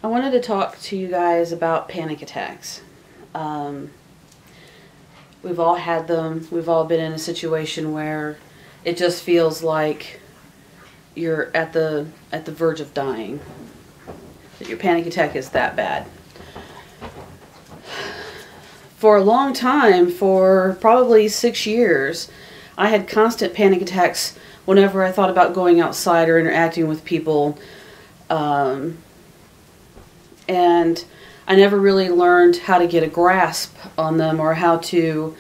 I wanted to talk to you guys about panic attacks. We've all had them. We've all been in a situation where it just feels like you're at the verge of dying. That your panic attack is that bad. For a long time, for probably 6 years, I had constant panic attacks whenever I thought about going outside or interacting with people. And I never really learned how to get a grasp on them, or how to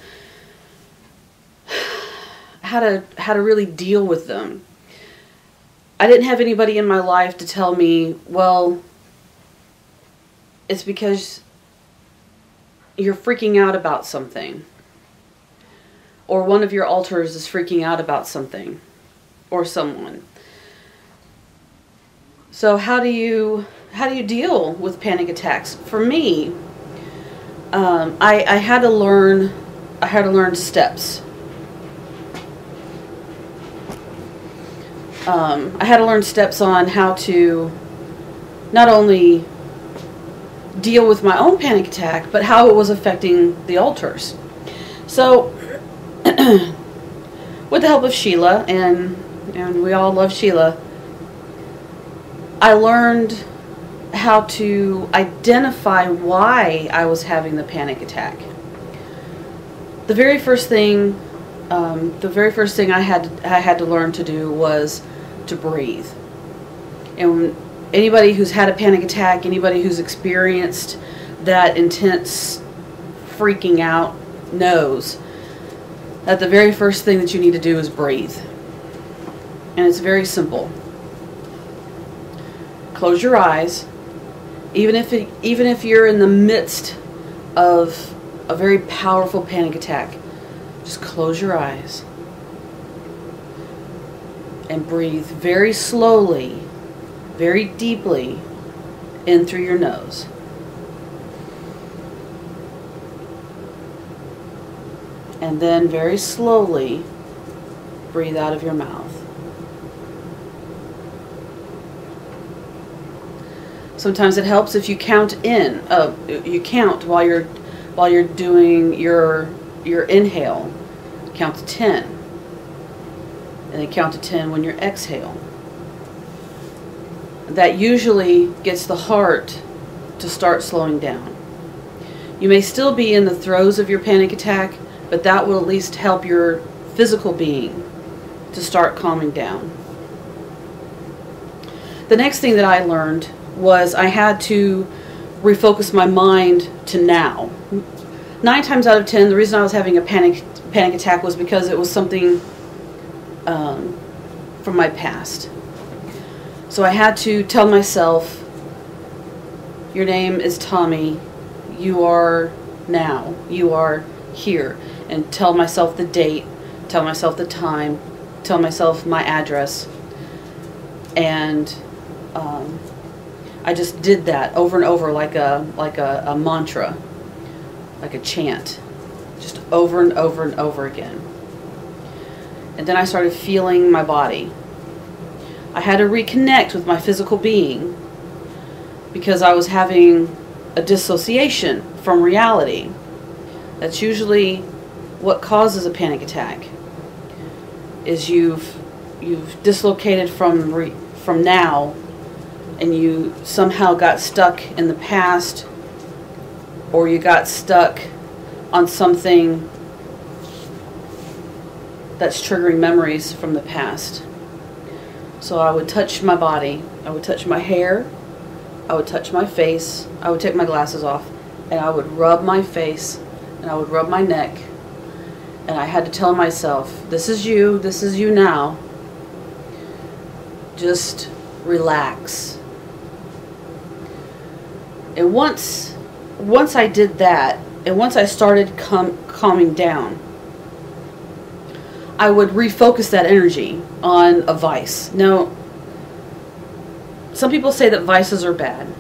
really deal with them. I didn't have anybody in my life to tell me, well, it's because you're freaking out about something, or one of your alters is freaking out about something or someone. So how do you deal with panic attacks? For me, I had to learn steps. I had to learn steps on how to not only deal with my own panic attack, but how it was affecting the alters. So, with the help of Shela, and we all love Shela, I learned how to identify why I was having the panic attack. The very first thing I had to learn to do was to breathe. And anybody who's had a panic attack, anybody who's experienced that intense freaking out knows that the very first thing that you need to do is breathe. And it's very simple. Close your eyes. Even if you're in the midst of a very powerful panic attack, just close your eyes and breathe very slowly, very deeply in through your nose. And then very slowly breathe out of your mouth. Sometimes it helps if you count in. You count while you're doing your inhale. Count to 10, and then count to 10 when you exhale. That usually gets the heart to start slowing down. You may still be in the throes of your panic attack, but that will at least help your physical being to start calming down. The next thing that I learned was I had to refocus my mind to now. 9 times out of 10, the reason I was having a panic attack was because it was something from my past. So I had to tell myself, your name is Tommy, you are now, you are here, and tell myself the date, tell myself the time, tell myself my address. And I just did that over and over like a mantra, like a chant, just over and over and over again. And then I started feeling my body. I had to reconnect with my physical being because I was having a dissociation from reality. That's usually what causes a panic attack. Is you've dislocated from now, and you somehow got stuck in the past, or you got stuck on something that's triggering memories from the past. So I would touch my body, I would touch my hair, I would touch my face, I would take my glasses off, and I would rub my face, and I would rub my neck, and I had to tell myself, this is you now. Just relax. And once I did that, and once I started calming down, I would refocus that energy on a vice. Now, some people say that vices are bad.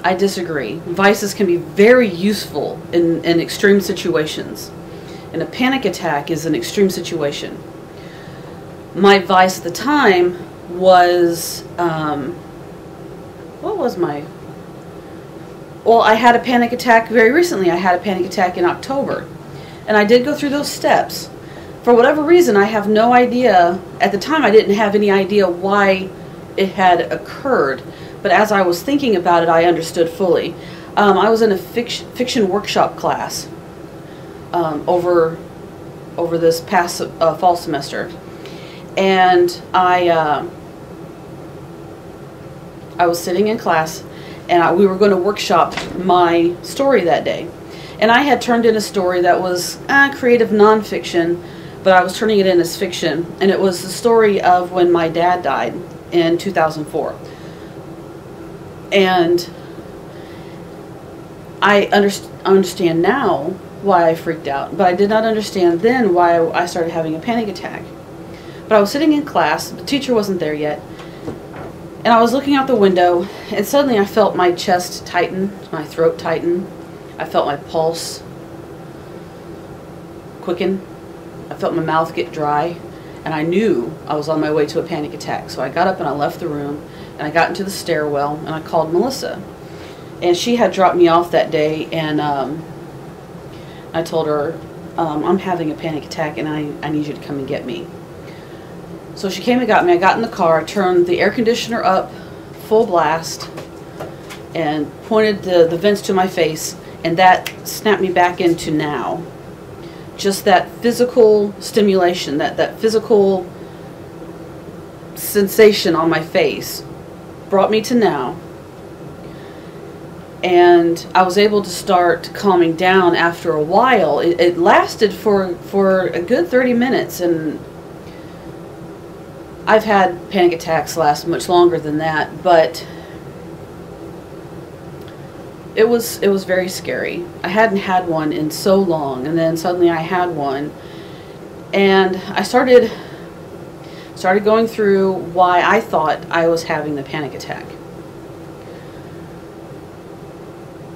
I disagree. Vices can be very useful in extreme situations. And a panic attack is an extreme situation. My vice at the time was what was my, well, I had a panic attack very recently. I had a panic attack in October. And I did go through those steps. For whatever reason, I have no idea. At the time, I didn't have any idea why it had occurred. But as I was thinking about it, I understood fully. I was in a fiction workshop class over this past fall semester. And I was sitting in class, and we were going to workshop my story that day. And I had turned in a story that was creative nonfiction, but I was turning it in as fiction. And it was the story of when my dad died in 2004. And I understand now why I freaked out, but I did not understand then why I started having a panic attack. But I was sitting in class, the teacher wasn't there yet, and I was looking out the window, and suddenly I felt my chest tighten, my throat tighten. I felt my pulse quicken. I felt my mouth get dry, and I knew I was on my way to a panic attack. So I got up and I left the room, and I got into the stairwell, and I called Melissa. And she had dropped me off that day, and I told her, I'm having a panic attack, and I need you to come and get me. So she came and got me. I got in the car, I turned the air conditioner up full blast, and pointed the vents to my face, and that snapped me back into now. Just that physical stimulation, that physical sensation on my face brought me to now. And I was able to start calming down after a while. It lasted for a good 30 minutes, and I've had panic attacks last much longer than that, but it was very scary. I hadn't had one in so long, and then suddenly I had one, and I started going through why I thought I was having the panic attack.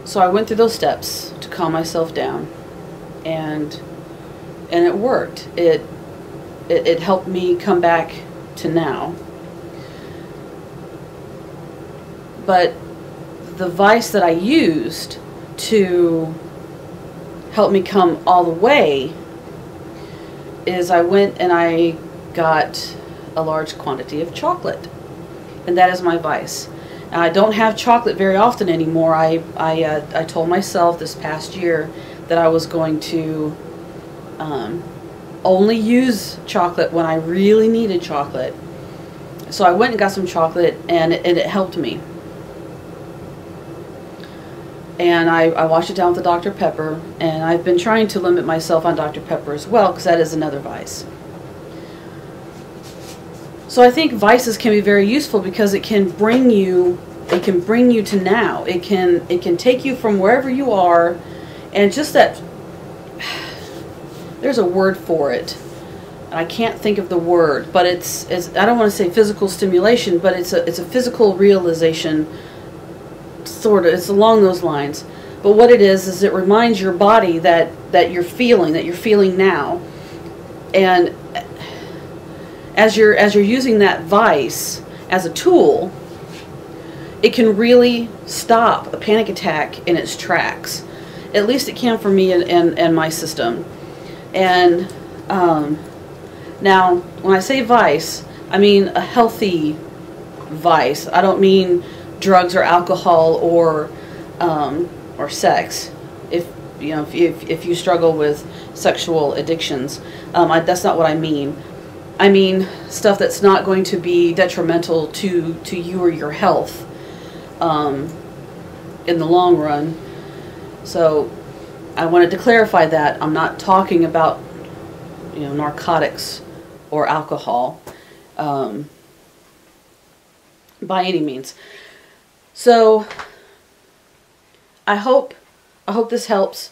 So I went through those steps to calm myself down, and it worked. It helped me come back to now. But the vice that I used to help me come all the way is I went and I got a large quantity of chocolate, and that is my vice. I don't have chocolate very often anymore. I told myself this past year that I was going to only use chocolate when I really needed chocolate. So I went and got some chocolate, and it helped me. And I washed it down with the Dr. Pepper, and I've been trying to limit myself on Dr. Pepper as well, because that is another vice. So I think vices can be very useful because it can bring you to now. It can take you from wherever you are, and just that, there's a word for it. I can't think of the word, but it's I don't want to say physical stimulation, but it's a physical realization, sort of. It's along those lines. But what it is it reminds your body that you're feeling now. And as you're using that vice as a tool, it can really stop a panic attack in its tracks. At least it can for me and my system. And now, when I say vice, I mean a healthy vice. I don't mean drugs or alcohol or sex. If you struggle with sexual addictions, that's not what I mean. I mean stuff that's not going to be detrimental to you or your health in the long run. So I wanted to clarify that I'm not talking about narcotics or alcohol by any means. So I hope this helps.